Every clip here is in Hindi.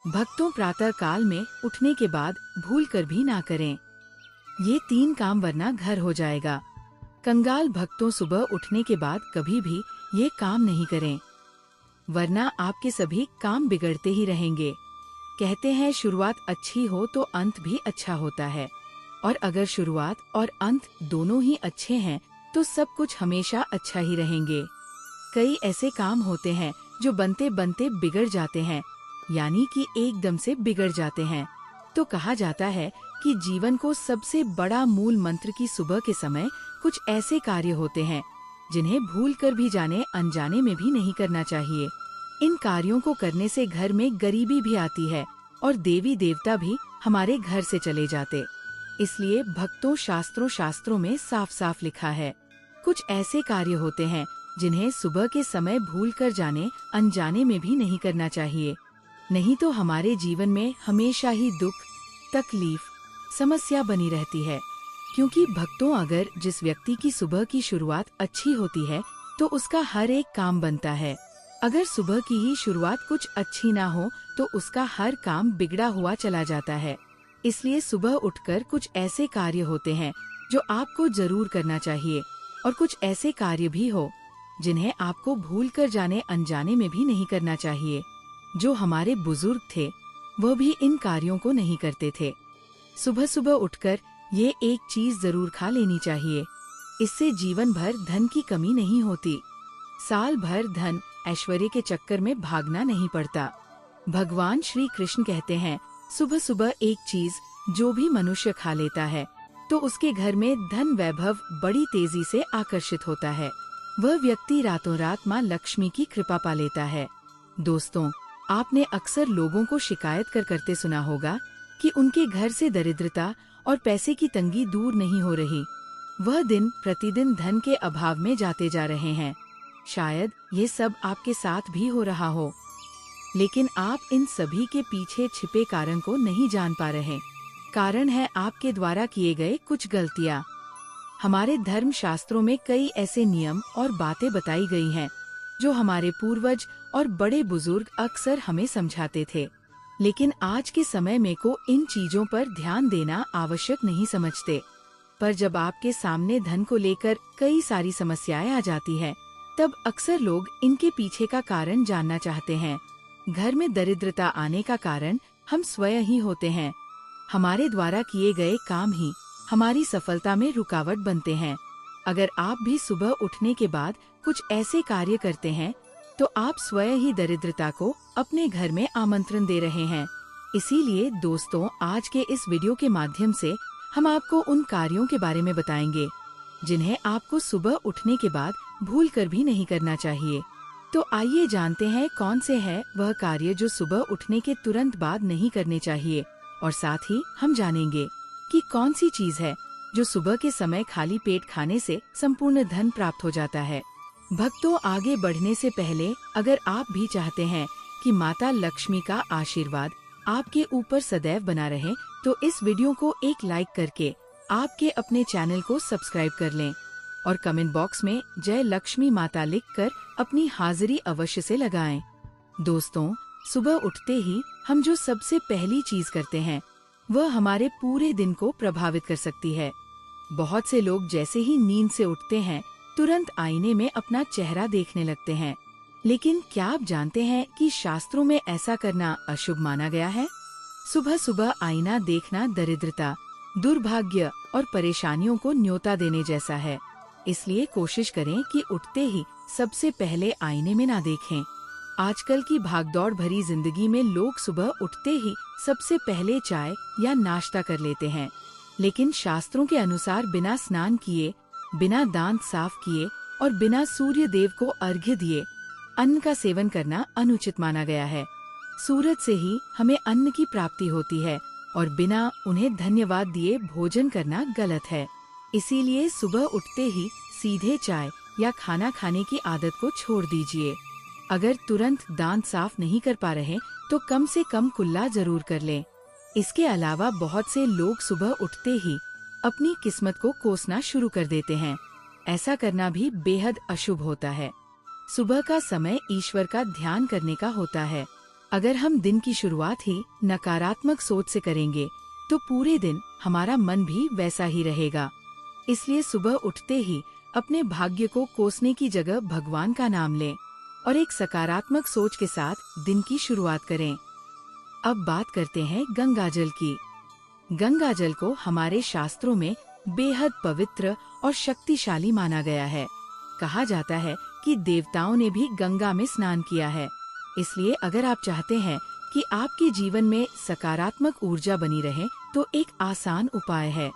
भक्तों प्रातः काल में उठने के बाद भूल कर भी ना करें। ये 3 काम वरना घर हो जाएगा। कंगाल भक्तों सुबह उठने के बाद कभी भी ये काम नहीं करें, वरना आपके सभी काम बिगड़ते ही रहेंगे। कहते हैं शुरुआत अच्छी हो तो अंत भी अच्छा होता है, और अगर शुरुआत और अंत दोनों ही अच्छे हैं तो सब कुछ हमेशा अच्छा ही रहेंगे। कई ऐसे काम होते हैं जो बनते बनते बिगड़ जाते हैं, यानी कि एकदम से बिगड़ जाते हैं। तो कहा जाता है कि जीवन को सबसे बड़ा मूल मंत्र की सुबह के समय कुछ ऐसे कार्य होते हैं जिन्हें भूल कर भी जाने अनजाने में भी नहीं करना चाहिए। इन कार्यों को करने से घर में गरीबी भी आती है और देवी देवता भी हमारे घर से चले जाते। इसलिए भक्तों शास्त्रों में साफ साफ लिखा है, कुछ ऐसे कार्य होते हैं जिन्हें सुबह के समय भूल कर जाने अनजाने में भी नहीं करना चाहिए। नहीं तो हमारे जीवन में हमेशा ही दुख, तकलीफ, समस्या बनी रहती है। क्योंकि भक्तों अगर जिस व्यक्ति की सुबह की शुरुआत अच्छी होती है तो उसका हर एक काम बनता है। अगर सुबह की ही शुरुआत कुछ अच्छी ना हो तो उसका हर काम बिगड़ा हुआ चला जाता है। इसलिए सुबह उठकर कुछ ऐसे कार्य होते हैं जो आपको जरूर करना चाहिए, और कुछ ऐसे कार्य भी हो जिन्हें आपको भूल कर जाने अनजाने में भी नहीं करना चाहिए। जो हमारे बुजुर्ग थे वह भी इन कार्यों को नहीं करते थे। सुबह सुबह उठकर ये एक चीज जरूर खा लेनी चाहिए। इससे जीवन भर धन की कमी नहीं होती। साल भर धन ऐश्वर्य के चक्कर में भागना नहीं पड़ता। भगवान श्री कृष्ण कहते हैं, सुबह सुबह एक चीज जो भी मनुष्य खा लेता है तो उसके घर में धन वैभव बड़ी तेजी से आकर्षित होता है। वह व्यक्ति रातों रात माँ लक्ष्मी की कृपा पा लेता है। दोस्तों, आपने अक्सर लोगों को शिकायत करते सुना होगा कि उनके घर से दरिद्रता और पैसे की तंगी दूर नहीं हो रही। वह दिन प्रतिदिन धन के अभाव में जाते जा रहे हैं। शायद ये सब आपके साथ भी हो रहा हो, लेकिन आप इन सभी के पीछे छिपे कारण को नहीं जान पा रहे। कारण है आपके द्वारा किए गए कुछ गलतियाँ। हमारे धर्म शास्त्रों में कई ऐसे नियम और बातें बताई गई हैं जो हमारे पूर्वज और बड़े बुजुर्ग अक्सर हमें समझाते थे, लेकिन आज के समय में को इन चीजों पर ध्यान देना आवश्यक नहीं समझते। पर जब आपके सामने धन को लेकर कई सारी समस्याएं आ जाती हैं, तब अक्सर लोग इनके पीछे का कारण जानना चाहते हैं। घर में दरिद्रता आने का कारण हम स्वयं ही होते हैं। हमारे द्वारा किए गए काम ही हमारी सफलता में रुकावट बनते हैं। अगर आप भी सुबह उठने के बाद कुछ ऐसे कार्य करते हैं तो आप स्वयं ही दरिद्रता को अपने घर में आमंत्रण दे रहे हैं। इसीलिए दोस्तों, आज के इस वीडियो के माध्यम से हम आपको उन कार्यों के बारे में बताएंगे जिन्हें आपको सुबह उठने के बाद भूल कर भी नहीं करना चाहिए। तो आइए जानते हैं कौन से है वह कार्य जो सुबह उठने के तुरंत बाद नहीं करने चाहिए, और साथ ही हम जानेंगे कि कौन सी चीज है जो सुबह के समय खाली पेट खाने से संपूर्ण धन प्राप्त हो जाता है। भक्तों, आगे बढ़ने से पहले अगर आप भी चाहते हैं कि माता लक्ष्मी का आशीर्वाद आपके ऊपर सदैव बना रहे, तो इस वीडियो को एक लाइक करके आपके अपने चैनल को सब्सक्राइब कर लें, और कमेंट बॉक्स में जय लक्ष्मी माता लिखकर अपनी हाजिरी अवश्य से लगाएं। दोस्तों, सुबह उठते ही हम जो सबसे पहली चीज करते हैं वह हमारे पूरे दिन को प्रभावित कर सकती है। बहुत से लोग जैसे ही नींद से उठते हैं तुरंत आईने में अपना चेहरा देखने लगते हैं, लेकिन क्या आप जानते हैं कि शास्त्रों में ऐसा करना अशुभ माना गया है? सुबह सुबह आईना देखना दरिद्रता, दुर्भाग्य और परेशानियों को न्योता देने जैसा है। इसलिए कोशिश करें कि उठते ही सबसे पहले आईने में ना देखें। आजकल की भागदौड़ भरी जिंदगी में लोग सुबह उठते ही सबसे पहले चाय या नाश्ता कर लेते हैं, लेकिन शास्त्रों के अनुसार बिना स्नान किए, बिना दांत साफ किए और बिना सूर्य देव को अर्घ्य दिए अन्न का सेवन करना अनुचित माना गया है। सूरज से ही हमें अन्न की प्राप्ति होती है और बिना उन्हें धन्यवाद दिए भोजन करना गलत है। इसीलिए सुबह उठते ही सीधे चाय या खाना खाने की आदत को छोड़ दीजिए। अगर तुरंत दांत साफ नहीं कर पा रहे तो कम से कम कुल्ला जरूर कर लें। इसके अलावा बहुत से लोग सुबह उठते ही अपनी किस्मत को कोसना शुरू कर देते हैं। ऐसा करना भी बेहद अशुभ होता है। सुबह का समय ईश्वर का ध्यान करने का होता है। अगर हम दिन की शुरुआत ही नकारात्मक सोच से करेंगे तो पूरे दिन हमारा मन भी वैसा ही रहेगा। इसलिए सुबह उठते ही अपने भाग्य को कोसने की जगह भगवान का नाम लें और एक सकारात्मक सोच के साथ दिन की शुरुआत करें। अब बात करते हैं गंगा जल की। गंगा जल को हमारे शास्त्रों में बेहद पवित्र और शक्तिशाली माना गया है। कहा जाता है कि देवताओं ने भी गंगा में स्नान किया है। इसलिए अगर आप चाहते हैं कि आपके जीवन में सकारात्मक ऊर्जा बनी रहे तो एक आसान उपाय है,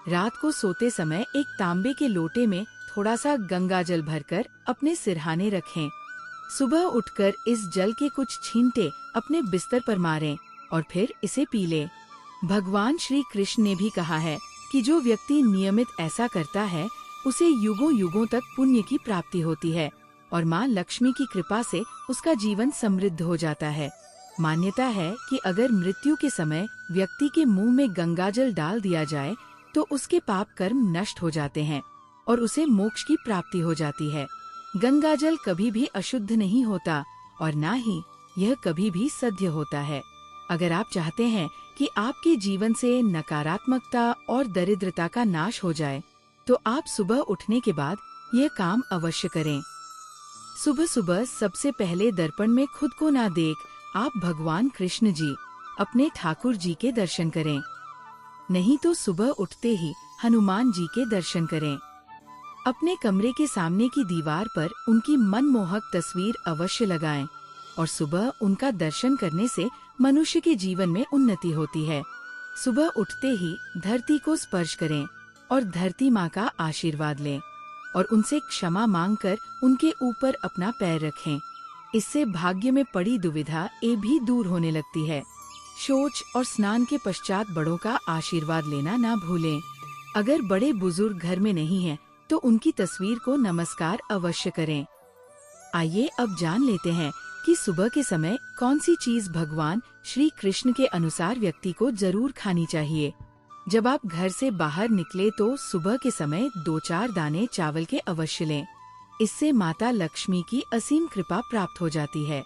रात को सोते समय एक तांबे के लोटे में थोड़ा सा गंगा जल भरकर अपने सिरहाने रखें। सुबह उठकर इस जल के कुछ छींटे अपने बिस्तर पर मारें और फिर इसे पी लें। भगवान श्री कृष्ण ने भी कहा है कि जो व्यक्ति नियमित ऐसा करता है उसे युगों युगों तक पुण्य की प्राप्ति होती है और माँ लक्ष्मी की कृपा से उसका जीवन समृद्ध हो जाता है। मान्यता है कि अगर मृत्यु के समय व्यक्ति के मुंह में गंगाजल डाल दिया जाए तो उसके पाप कर्म नष्ट हो जाते हैं और उसे मोक्ष की प्राप्ति हो जाती है। गंगाजल कभी भी अशुद्ध नहीं होता और न ही यह कभी भी सद्य होता है। अगर आप चाहते हैं कि आपके जीवन से नकारात्मकता और दरिद्रता का नाश हो जाए तो आप सुबह उठने के बाद यह काम अवश्य करें। सुबह सुबह सबसे पहले दर्पण में खुद को ना देख आप भगवान कृष्ण जी, अपने ठाकुर जी के दर्शन करें। नहीं तो सुबह उठते ही हनुमान जी के दर्शन करें। अपने कमरे के सामने की दीवार पर उनकी मनमोहक तस्वीर अवश्य लगाएं और सुबह उनका दर्शन करने से मनुष्य के जीवन में उन्नति होती है। सुबह उठते ही धरती को स्पर्श करें और धरती माँ का आशीर्वाद लें और उनसे क्षमा मांगकर उनके ऊपर अपना पैर रखें। इससे भाग्य में पड़ी दुविधा भी दूर होने लगती है। शौच और स्नान के पश्चात बड़ों का आशीर्वाद लेना ना भूलें। अगर बड़े बुजुर्ग घर में नहीं हैं, तो उनकी तस्वीर को नमस्कार अवश्य करें। आइए अब जान लेते हैं कि सुबह के समय कौन सी चीज भगवान श्री कृष्ण के अनुसार व्यक्ति को जरूर खानी चाहिए। जब आप घर से बाहर निकले तो सुबह के समय 2-4 दाने चावल के अवश्य लें। इससे माता लक्ष्मी की असीम कृपा प्राप्त हो जाती है।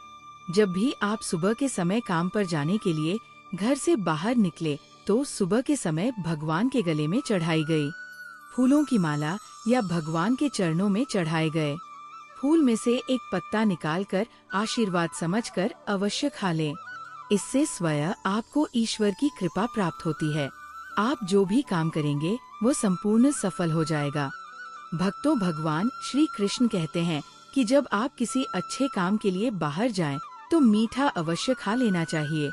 जब भी आप सुबह के समय काम पर जाने के लिए घर से बाहर निकले तो सुबह के समय भगवान के गले में चढ़ाई गई फूलों की माला या भगवान के चरणों में चढ़ाए गए फूल में से एक पत्ता निकालकर आशीर्वाद समझकर अवश्य खा लें। इससे स्वयं आपको ईश्वर की कृपा प्राप्त होती है। आप जो भी काम करेंगे वो संपूर्ण सफल हो जाएगा। भक्तों, भगवान श्री कृष्ण कहते हैं कि जब आप किसी अच्छे काम के लिए बाहर जाएं तो मीठा अवश्य खा लेना चाहिए,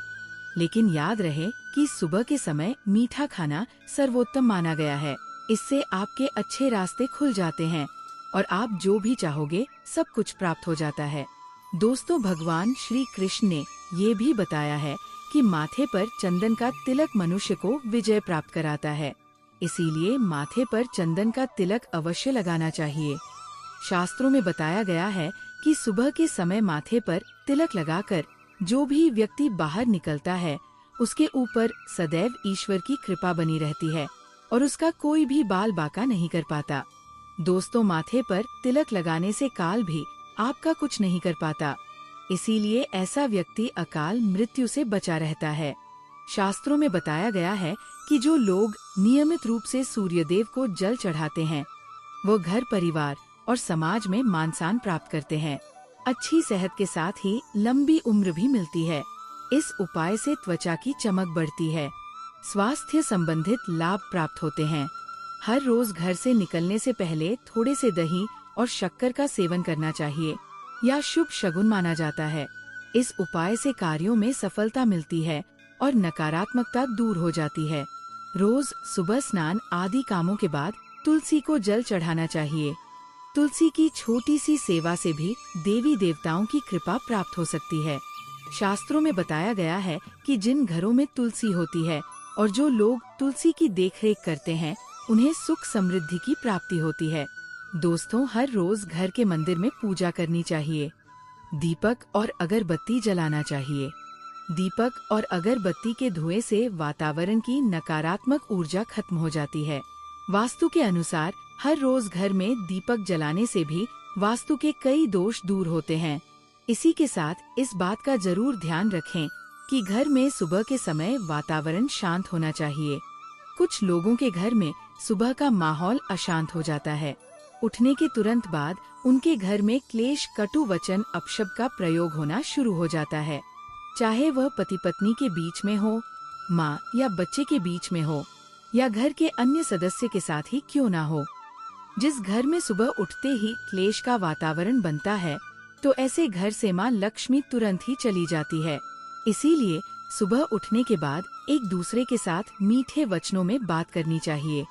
लेकिन याद रहे कि सुबह के समय मीठा खाना सर्वोत्तम माना गया है। इससे आपके अच्छे रास्ते खुल जाते हैं और आप जो भी चाहोगे सब कुछ प्राप्त हो जाता है। दोस्तों, भगवान श्री कृष्ण ने ये भी बताया है कि माथे पर चंदन का तिलक मनुष्य को विजय प्राप्त कराता है। इसीलिए माथे पर चंदन का तिलक अवश्य लगाना चाहिए। शास्त्रों में बताया गया है कि सुबह के समय माथे पर तिलक लगाकर जो भी व्यक्ति बाहर निकलता है उसके ऊपर सदैव ईश्वर की कृपा बनी रहती है और उसका कोई भी बाल बाका नहीं कर पाता। दोस्तों, माथे पर तिलक लगाने से काल भी आपका कुछ नहीं कर पाता। इसीलिए ऐसा व्यक्ति अकाल मृत्यु से बचा रहता है। शास्त्रों में बताया गया है कि जो लोग नियमित रूप से सूर्यदेव को जल चढ़ाते हैं वो घर परिवार और समाज में मान सम्मान प्राप्त करते हैं। अच्छी सेहत के साथ ही लंबी उम्र भी मिलती है। इस उपाय से त्वचा की चमक बढ़ती है, स्वास्थ्य संबंधित लाभ प्राप्त होते हैं। हर रोज घर से निकलने से पहले थोड़े से दही और शक्कर का सेवन करना चाहिए या शुभ शगुन माना जाता है। इस उपाय से कार्यों में सफलता मिलती है और नकारात्मकता दूर हो जाती है। रोज सुबह स्नान आदि कामों के बाद तुलसी को जल चढ़ाना चाहिए। तुलसी की छोटी सी सेवा से भी देवी देवताओं की कृपा प्राप्त हो सकती है। शास्त्रों में बताया गया है कि जिन घरों में तुलसी होती है और जो लोग तुलसी की देखरेख करते हैं उन्हें सुख समृद्धि की प्राप्ति होती है। दोस्तों, हर रोज घर के मंदिर में पूजा करनी चाहिए। दीपक और अगरबत्ती जलाना चाहिए। दीपक और अगरबत्ती के धुएं से वातावरण की नकारात्मक ऊर्जा खत्म हो जाती है। वास्तु के अनुसार हर रोज घर में दीपक जलाने से भी वास्तु के कई दोष दूर होते हैं। इसी के साथ इस बात का जरूर ध्यान रखें कि घर में सुबह के समय वातावरण शांत होना चाहिए। कुछ लोगों के घर में सुबह का माहौल अशांत हो जाता है। उठने के तुरंत बाद उनके घर में क्लेश, कटु वचन, अपशब्द का प्रयोग होना शुरू हो जाता है। चाहे वह पति पत्नी के बीच में हो, माँ या बच्चे के बीच में हो, या घर के अन्य सदस्य के साथ ही क्यों ना हो। जिस घर में सुबह उठते ही क्लेश का वातावरण बनता है, तो ऐसे घर से माँ लक्ष्मी तुरंत ही चली जाती है। इसीलिए सुबह उठने के बाद एक दूसरे के साथ मीठे वचनों में बात करनी चाहिए।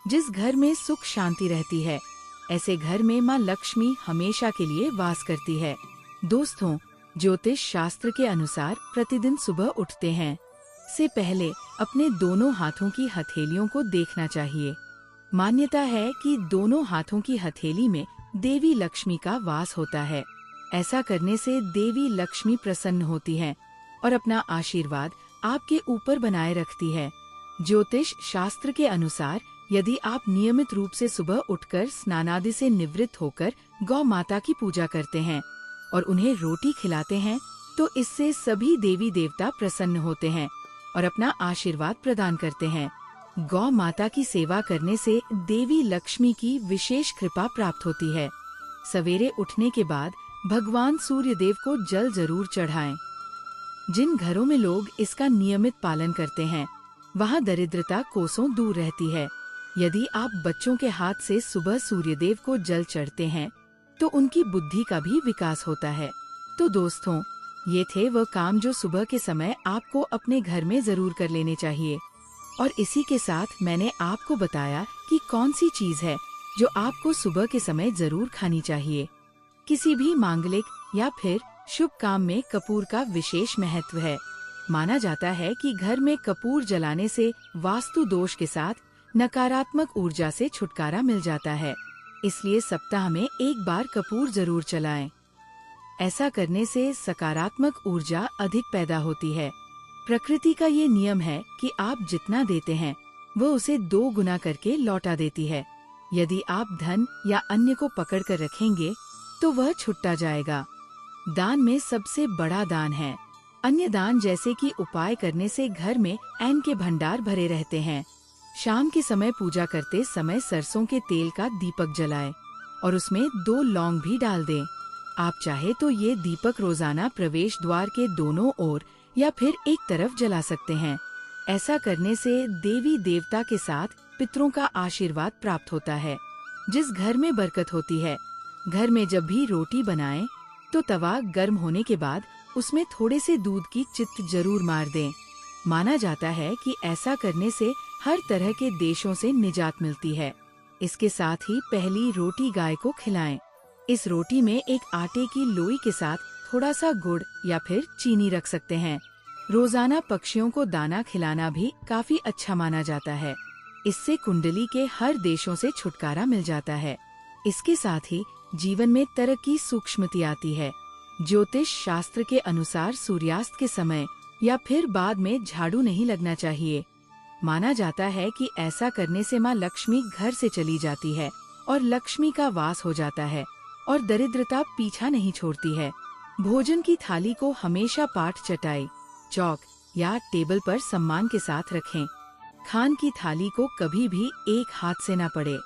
जिस घर में सुख शांति रहती है, ऐसे घर में माँ लक्ष्मी हमेशा के लिए वास करती है। दोस्तों, ज्योतिष शास्त्र के अनुसार प्रतिदिन सुबह उठते हैं से पहले अपने दोनों हाथों की हथेलियों को देखना चाहिए। मान्यता है कि दोनों हाथों की हथेली में देवी लक्ष्मी का वास होता है। ऐसा करने से देवी लक्ष्मी प्रसन्न होती हैं और अपना आशीर्वाद आपके ऊपर बनाए रखती है। ज्योतिष शास्त्र के अनुसार यदि आप नियमित रूप से सुबह उठकर स्नानादि से निवृत्त होकर गौ माता की पूजा करते हैं और उन्हें रोटी खिलाते हैं, तो इससे सभी देवी देवता प्रसन्न होते हैं और अपना आशीर्वाद प्रदान करते हैं। गौ माता की सेवा करने से देवी लक्ष्मी की विशेष कृपा प्राप्त होती है। सवेरे उठने के बाद भगवान सूर्य देव को जल जरूर चढ़ाएं। जिन घरों में लोग इसका नियमित पालन करते हैं, वहाँ दरिद्रता कोसों दूर रहती है। यदि आप बच्चों के हाथ से सुबह सूर्यदेव को जल चढ़ते हैं, तो उनकी बुद्धि का भी विकास होता है। तो दोस्तों, ये थे वह काम जो सुबह के समय आपको अपने घर में जरूर कर लेने चाहिए। और इसी के साथ मैंने आपको बताया कि कौन सी चीज है जो आपको सुबह के समय जरूर खानी चाहिए। किसी भी मांगलिक या फिर शुभ काम में कपूर का विशेष महत्व है। माना जाता है कि घर में कपूर जलाने से वास्तु दोष के साथ नकारात्मक ऊर्जा से छुटकारा मिल जाता है। इसलिए सप्ताह में एक बार कपूर जरूर जलाएं। ऐसा करने से सकारात्मक ऊर्जा अधिक पैदा होती है। प्रकृति का ये नियम है कि आप जितना देते हैं, वो उसे 2 गुना करके लौटा देती है। यदि आप धन या अन्य को पकड़ कर रखेंगे, तो वह छुट्टा जाएगा। दान में सबसे बड़ा दान है। अन्य दान जैसे कि उपाय करने से घर में अन्न के भंडार भरे रहते हैं। शाम के समय पूजा करते समय सरसों के तेल का दीपक जलाएं और उसमें 2 लौंग भी डाल दें। आप चाहे तो ये दीपक रोजाना प्रवेश द्वार के दोनों ओर या फिर एक तरफ जला सकते हैं। ऐसा करने से देवी देवता के साथ पितरों का आशीर्वाद प्राप्त होता है। जिस घर में बरकत होती है, घर में जब भी रोटी बनाएं, तो तवा गर्म होने के बाद उसमें थोड़े से दूध की चित्त जरूर मार दें। माना जाता है कि ऐसा करने से हर तरह के देशों से निजात मिलती है। इसके साथ ही पहली रोटी गाय को खिलाएं। इस रोटी में एक आटे की लोई के साथ थोड़ा सा गुड़ या फिर चीनी रख सकते हैं। रोजाना पक्षियों को दाना खिलाना भी काफी अच्छा माना जाता है। इससे कुंडली के हर देशों से छुटकारा मिल जाता है। इसके साथ ही जीवन में तरक्की सूक्ष्मती आती है। ज्योतिष शास्त्र के अनुसार सूर्यास्त के समय या फिर बाद में झाड़ू नहीं लगना चाहिए। माना जाता है कि ऐसा करने से माँ लक्ष्मी घर से चली जाती है और लक्ष्मी का वास हो जाता है और दरिद्रता पीछा नहीं छोड़ती है। भोजन की थाली को हमेशा पाट चटाई, चौक या टेबल पर सम्मान के साथ रखें। खान की थाली को कभी भी एक हाथ से न पड़े।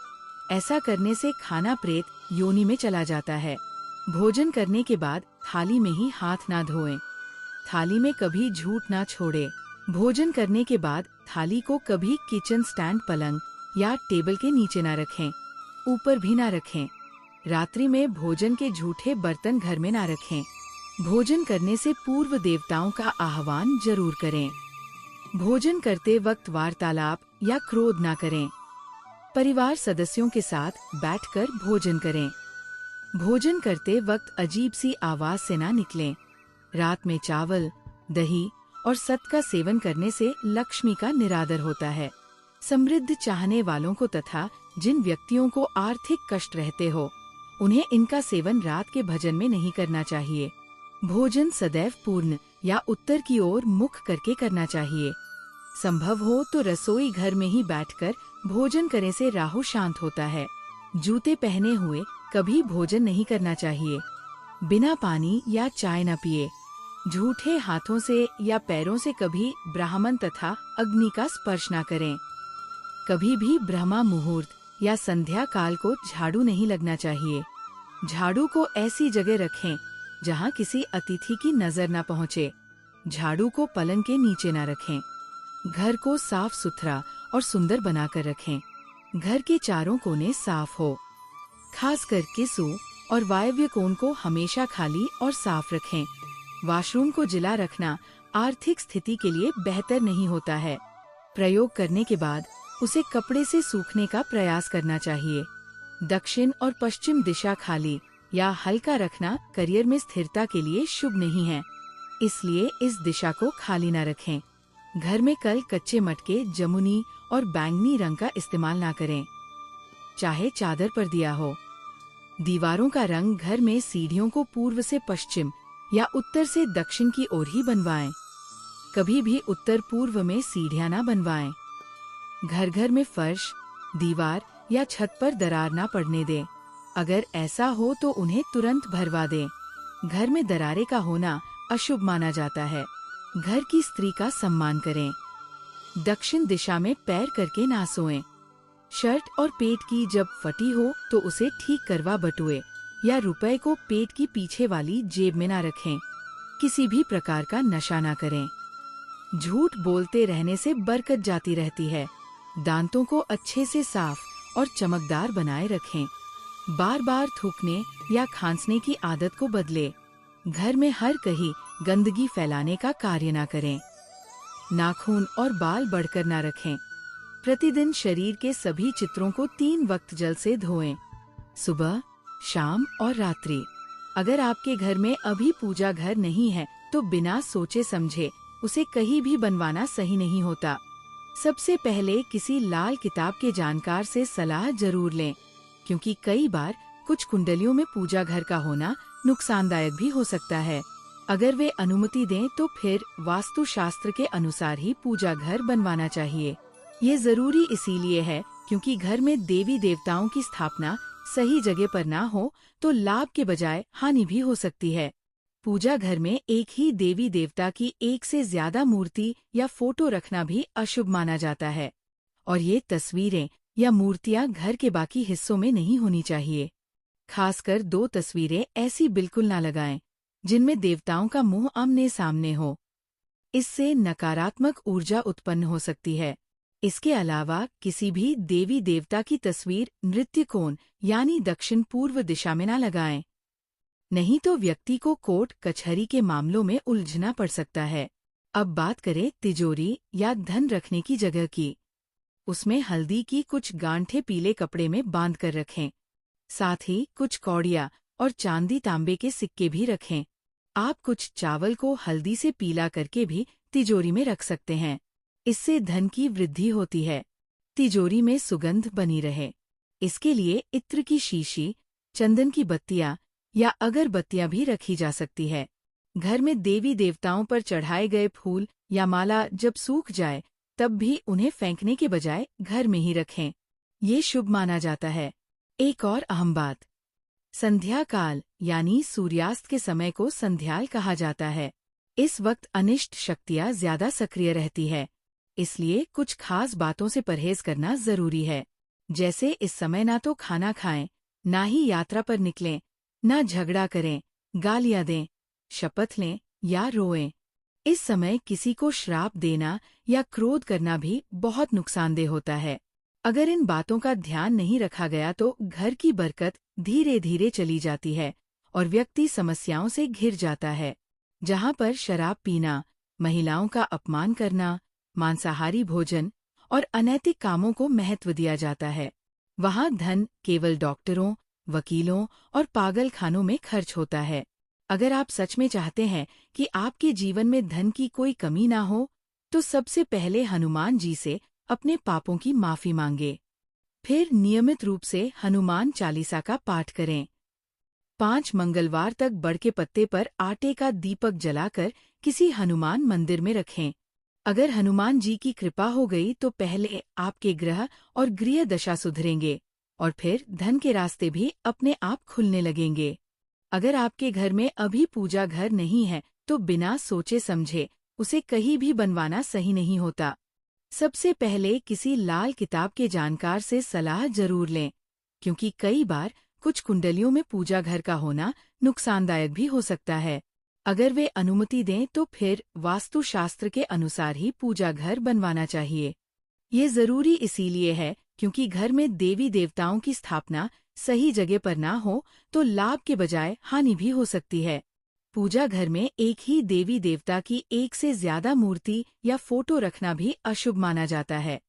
ऐसा करने से खाना प्रेत योनि में चला जाता है। भोजन करने के बाद थाली में ही हाथ ना धोएं। थाली में कभी झूठ ना छोड़े। भोजन करने के बाद थाली को कभी किचन स्टैंड, पलंग या टेबल के नीचे ना रखें, ऊपर भी ना रखें। रात्रि में भोजन के झूठे बर्तन घर में ना रखें। भोजन करने से पूर्व देवताओं का आह्वान जरूर करें। भोजन करते वक्त वार्तालाप या क्रोध ना करें। परिवार सदस्यों के साथ बैठकर भोजन करें। भोजन करते वक्त अजीब सी आवाज से ना निकलें। रात में चावल, दही और सत का सेवन करने से लक्ष्मी का निरादर होता है। समृद्ध चाहने वालों को तथा जिन व्यक्तियों को आर्थिक कष्ट रहते हो, उन्हें इनका सेवन रात के भजन में नहीं करना चाहिए। भोजन सदैव पूर्ण या उत्तर की ओर मुख करके करना चाहिए। संभव हो तो रसोई घर में ही बैठकर भोजन करने से राहु शांत होता है। जूते पहने हुए कभी भोजन नहीं करना चाहिए। बिना पानी या चाय न पिए। झूठे हाथों से या पैरों से कभी ब्राह्मण तथा अग्नि का स्पर्श न करें। कभी भी ब्रह्मा मुहूर्त या संध्या काल को झाड़ू नहीं लगना चाहिए। झाड़ू को ऐसी जगह रखें जहां किसी अतिथि की नजर न पहुंचे। झाड़ू को पलंग के नीचे न रखें। घर को साफ सुथरा और सुंदर बनाकर रखें। घर के चारों कोने साफ हो। खासकर किसू और वायव्य कोण को हमेशा खाली और साफ रखें। वॉशरूम को जिला रखना आर्थिक स्थिति के लिए बेहतर नहीं होता है। प्रयोग करने के बाद उसे कपड़े से सूखने का प्रयास करना चाहिए। दक्षिण और पश्चिम दिशा खाली या हल्का रखना करियर में स्थिरता के लिए शुभ नहीं है, इसलिए इस दिशा को खाली न रखें। घर में कल कच्चे मटके, जमुनी और बैंगनी रंग का इस्तेमाल ना करें, चाहे चादर पर दिया हो। दीवारों का रंग घर में सीढ़ियों को पूर्व से पश्चिम या उत्तर से दक्षिण की ओर ही बनवाएं। कभी भी उत्तर पूर्व में सीढ़ियां ना बनवाएं। घर घर में फर्श, दीवार या छत पर दरार ना पड़ने दें। अगर ऐसा हो तो उन्हें तुरंत भरवा दें। घर में दरारें का होना अशुभ माना जाता है। घर की स्त्री का सम्मान करें। दक्षिण दिशा में पैर करके ना सोएं। शर्ट और पेट की जब फटी हो तो उसे ठीक करवा बटुए या रुपए को पेट की पीछे वाली जेब में ना रखें। किसी भी प्रकार का नशा ना करें। झूठ बोलते रहने से बरकत जाती रहती है। दांतों को अच्छे से साफ और चमकदार बनाए रखें। बार बार थूकने या खांसने की आदत को बदले। घर में हर कहीं गंदगी फैलाने का कार्य ना करें। नाखून और बाल बढ़कर ना रखें। प्रतिदिन शरीर के सभी चित्रों को 3 वक्त जल से धोएं, सुबह, शाम और रात्रि। अगर आपके घर में अभी पूजा घर नहीं है तो बिना सोचे समझे उसे कहीं भी बनवाना सही नहीं होता। सबसे पहले किसी लाल किताब के जानकार से सलाह जरूर लें, क्योंकि कई बार कुछ कुंडलियों में पूजा घर का होना नुकसानदायक भी हो सकता है। अगर वे अनुमति दें तो फिर वास्तुशास्त्र के अनुसार ही पूजा घर बनवाना चाहिए। ये जरूरी इसीलिए है क्योंकि घर में देवी देवताओं की स्थापना सही जगह पर ना हो तो लाभ के बजाय हानि भी हो सकती है। पूजा घर में एक ही देवी देवता की एक से ज्यादा मूर्ति या फोटो रखना भी अशुभ माना जाता है, और ये तस्वीरें या मूर्तियां घर के बाकी हिस्सों में नहीं होनी चाहिए। खासकर 2 तस्वीरें ऐसी बिल्कुल ना लगाएं जिनमें देवताओं का मुंह आमने सामने हो। इससे नकारात्मक ऊर्जा उत्पन्न हो सकती है। इसके अलावा किसी भी देवी देवता की तस्वीर नृत्य कोण यानी दक्षिण पूर्व दिशा में न लगाएं, नहीं तो व्यक्ति को कोर्ट कचहरी के मामलों में उलझना पड़ सकता है। अब बात करें तिजोरी या धन रखने की जगह की। उसमें हल्दी की कुछ गांठें पीले कपड़े में बांध कर रखें। साथ ही कुछ कौड़ियां और चांदी तांबे के सिक्के भी रखें। आप कुछ चावल को हल्दी से पीला करके भी तिजोरी में रख सकते हैं। इससे धन की वृद्धि होती है। तिजोरी में सुगंध बनी रहे, इसके लिए इत्र की शीशी, चंदन की बत्तियां या अगरबत्तियां भी रखी जा सकती है। घर में देवी देवताओं पर चढ़ाए गए फूल या माला जब सूख जाए तब भी उन्हें फेंकने के बजाय घर में ही रखें। ये शुभ माना जाता है। एक और अहम बात, संध्या काल यानी सूर्यास्त के समय को संध्याल कहा जाता है। इस वक्त अनिष्ट शक्तियां ज्यादा सक्रिय रहती है, इसलिए कुछ खास बातों से परहेज करना जरूरी है। जैसे इस समय ना तो खाना खाएं, ना ही यात्रा पर निकलें, ना झगड़ा करें, गालियां दें, शपथ लें या रोएं। इस समय किसी को श्राप देना या क्रोध करना भी बहुत नुकसानदेह होता है। अगर इन बातों का ध्यान नहीं रखा गया तो घर की बरकत धीरे धीरे चली जाती है और व्यक्ति समस्याओं से घिर जाता है। जहां पर शराब पीना, महिलाओं का अपमान करना, मांसाहारी भोजन और अनैतिक कामों को महत्व दिया जाता है, वहां धन केवल डॉक्टरों, वकीलों और पागलखानों में खर्च होता है। अगर आप सच में चाहते हैं कि आपके जीवन में धन की कोई कमी ना हो, तो सबसे पहले हनुमान जी से अपने पापों की माफी मांगे। फिर नियमित रूप से हनुमान चालीसा का पाठ करें। 5 मंगलवार तक बड़ के पत्ते पर आटे का दीपक जलाकर किसी हनुमान मंदिर में रखें। अगर हनुमान जी की कृपा हो गई तो पहले आपके ग्रह और गृह दशा सुधरेंगे और फिर धन के रास्ते भी अपने आप खुलने लगेंगे। अगर आपके घर में अभी पूजा घर नहीं है तो बिना सोचे समझे उसे कहीं भी बनवाना सही नहीं होता। सबसे पहले किसी लाल किताब के जानकार से सलाह जरूर लें, क्योंकि कई बार कुछ कुंडलियों में पूजा घर का होना नुकसानदायक भी हो सकता है। अगर वे अनुमति दें तो फिर वास्तुशास्त्र के अनुसार ही पूजा घर बनवाना चाहिए। ये जरूरी इसीलिए है क्योंकि घर में देवी देवताओं की स्थापना सही जगह पर ना हो तो लाभ के बजाय हानि भी हो सकती है। पूजा घर में एक ही देवी देवता की एक से ज्यादा मूर्ति या फोटो रखना भी अशुभ माना जाता है,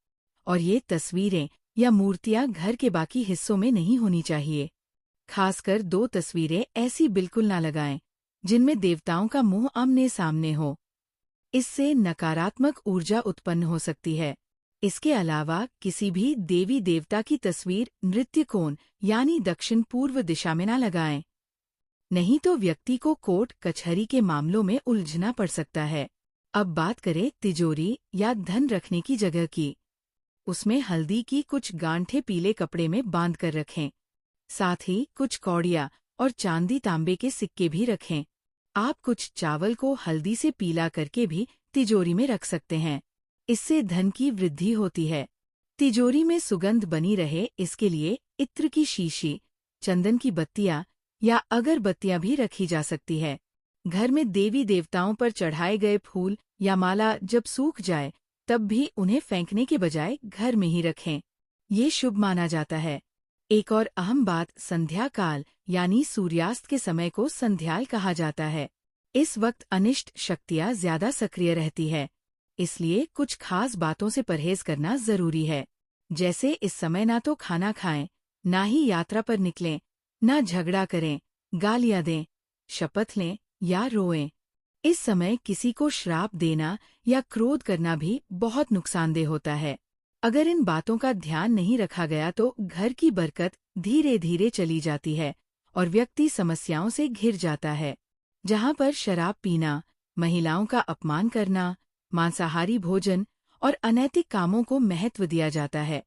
और ये तस्वीरें या मूर्तियां घर के बाकी हिस्सों में नहीं होनी चाहिए। खासकर 2 तस्वीरें ऐसी बिल्कुल ना लगाएं जिनमें देवताओं का मुंह आमने सामने हो। इससे नकारात्मक ऊर्जा उत्पन्न हो सकती है। इसके अलावा किसी भी देवी देवता की तस्वीर नृत्य कोण यानी दक्षिण पूर्व दिशा में न लगाएं, नहीं तो व्यक्ति को कोर्ट कचहरी के मामलों में उलझना पड़ सकता है। अब बात करें तिजोरी या धन रखने की जगह की। उसमें हल्दी की कुछ गांठें पीले कपड़े में बांध कर रखें। साथ ही कुछ कौड़ियां और चांदी तांबे के सिक्के भी रखें। आप कुछ चावल को हल्दी से पीला करके भी तिजोरी में रख सकते हैं। इससे धन की वृद्धि होती है। तिजोरी में सुगंध बनी रहे इसके लिए इत्र की शीशी, चंदन की बत्तियां या अगरबत्तियां भी रखी जा सकती है। घर में देवी देवताओं पर चढ़ाए गए फूल या माला जब सूख जाए तब भी उन्हें फेंकने के बजाय घर में ही रखें। ये शुभ माना जाता है। एक और अहम बात, संध्या काल यानी सूर्यास्त के समय को संध्याल कहा जाता है। इस वक्त अनिष्ट शक्तियां ज्यादा सक्रिय रहती है, इसलिए कुछ खास बातों से परहेज करना जरूरी है। जैसे इस समय ना तो खाना खाएं, ना ही यात्रा पर निकलें, ना झगड़ा करें, गालियां दें, शपथ लें या रोएं। इस समय किसी को श्राप देना या क्रोध करना भी बहुत नुकसानदेह होता है। अगर इन बातों का ध्यान नहीं रखा गया तो घर की बरकत धीरे धीरे चली जाती है और व्यक्ति समस्याओं से घिर जाता है। जहां पर शराब पीना, महिलाओं का अपमान करना, मांसाहारी भोजन और अनैतिक कामों को महत्व दिया जाता है,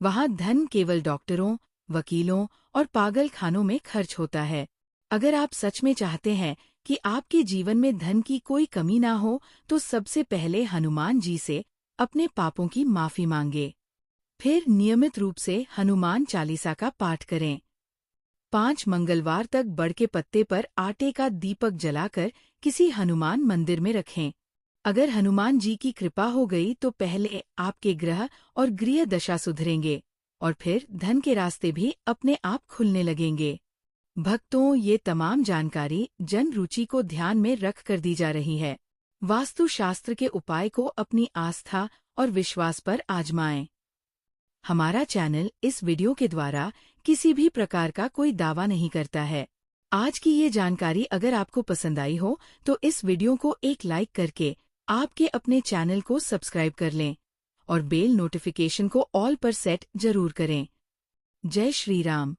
वहां धन केवल डॉक्टरों, वकीलों और पागल खानों में खर्च होता है। अगर आप सच में चाहते हैं कि आपके जीवन में धन की कोई कमी ना हो तो सबसे पहले हनुमान जी से अपने पापों की माफी मांगे। फिर नियमित रूप से हनुमान चालीसा का पाठ करें। 5 मंगलवार तक बड़ के पत्ते पर आटे का दीपक जलाकर किसी हनुमान मंदिर में रखें। अगर हनुमान जी की कृपा हो गई तो पहले आपके ग्रह और गृह दशा सुधरेंगे और फिर धन के रास्ते भी अपने आप खुलने लगेंगे। भक्तों, ये तमाम जानकारी जन रुचि को ध्यान में रख कर दी जा रही है। वास्तुशास्त्र के उपाय को अपनी आस्था और विश्वास पर आजमाएं। हमारा चैनल इस वीडियो के द्वारा किसी भी प्रकार का कोई दावा नहीं करता है। आज की ये जानकारी अगर आपको पसंद आई हो तो इस वीडियो को एक लाइक करके आपके अपने चैनल को सब्सक्राइब कर लें और बेल नोटिफिकेशन को ऑल पर सेट जरूर करें। जय श्री राम।